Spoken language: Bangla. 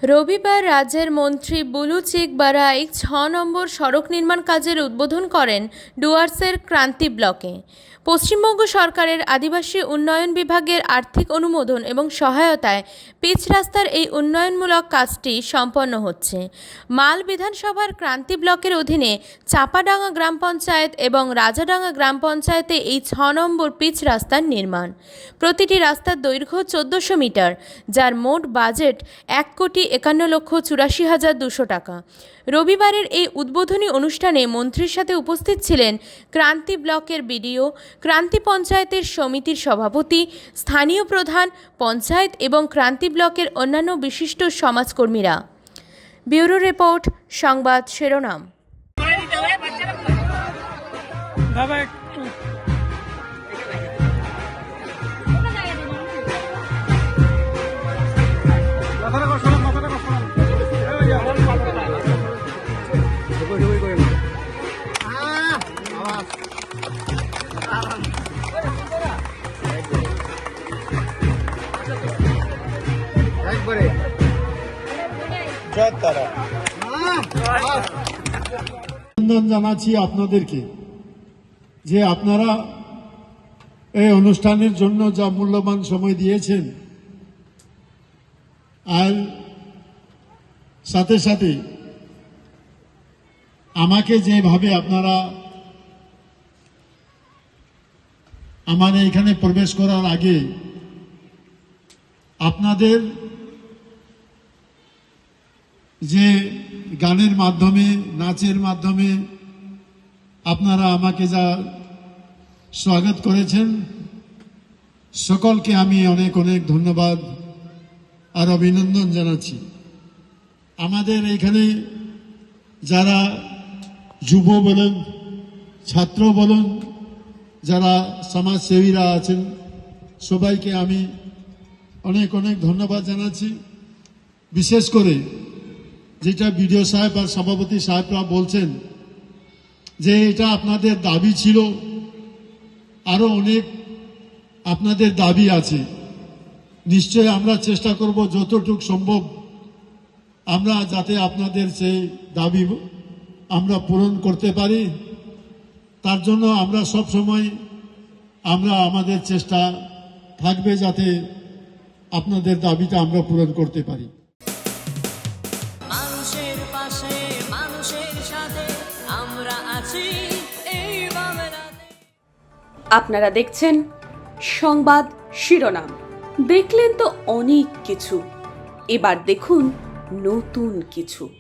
রবিবার রাজ্যের মন্ত্রী বুলু চিকবারাইক ৬ নম্বর সড়ক নির্মাণ কাজের উদ্বোধন করেন ডুয়ার্সের ক্রান্তি ব্লকে। পশ্চিমবঙ্গ সরকারের আদিবাসী উন্নয়ন বিভাগের আর্থিক অনুমোদন এবং সহায়তায় পিচ রাস্তার এই উন্নয়নমূলক কাজটি সম্পন্ন হচ্ছে। মাল বিধানসভার ক্রান্তি ব্লকের অধীনে চাপাডাঙ্গা গ্রাম পঞ্চায়েত এবং রাজাডাঙ্গা গ্রাম পঞ্চায়েতে এই ৬ নম্বর পিচ রাস্তার নির্মাণ। প্রতিটি রাস্তার দৈর্ঘ্য ১৪০০ মিটার, যার মোট বাজেট ১,৫১,৮৪,২০০ টাকা। রবিবারের এই উদ্বোধনী অনুষ্ঠানে মন্ত্রীর সাথে উপস্থিত ছিলেন ক্রান্তি ব্লকের বিডিও, ক্রান্তি পঞ্চায়েতের সমিতির সভাপতি, স্থানীয় প্রধান, পঞ্চায়েত এবং ক্রান্তি ব্লকের অন্যান্য বিশিষ্ট সমাজকর্মীরা। ব্যুরো রিপোর্ট, সংবাদ শিরোনাম। অভিনন্দন জানাচ্ছি আপনাদেরকে যে আপনারা এই অনুষ্ঠানের জন্য যা মূল্যবান সময় দিয়েছেন, আর সাথে সাথে আমাকে যেভাবে আপনারা আমার এখানে প্রবেশ করার আগে আপনাদের যে গানের মাধ্যমে, নাচের মাধ্যমে আপনারা আমাকে যা স্বাগত করেছেন, সকলকে আমি অনেক অনেক ধন্যবাদ আর অভিনন্দন জানাচ্ছি। আমাদের এখানে যারা যুব বলেন, ছাত্র বলেন, যারা সমাজসেবীরা আছেন, সবাইকে আমি অনেক অনেক ধন্যবাদ জানাচ্ছি। বিশেষ করে যেটা বিডিও সাহেব আর সভাপতি সাহেবরা বলছেন যে এটা আপনাদের দাবি ছিল, আরো অনেক আপনাদের দাবি আছে। নিশ্চয় আমরা চেষ্টা করব যতটুকু সম্ভব আমরা যাতে আপনাদের সেই দাবি আমরা পূরণ করতে পারি। তার জন্য আমরা সব সময় আমাদের চেষ্টা থাকবে যাতে আপনাদের দাবিটা আমরা পূরণ করতে পারি। মানুষের পাশে, মানুষের সাথে আমরা আছি এই বাংলাতে। আপনারা দেখছেন সংবাদ শিরোনাম। দেখলেন তো অনেক কিছু, এবার দেখুন নতুন কিছু।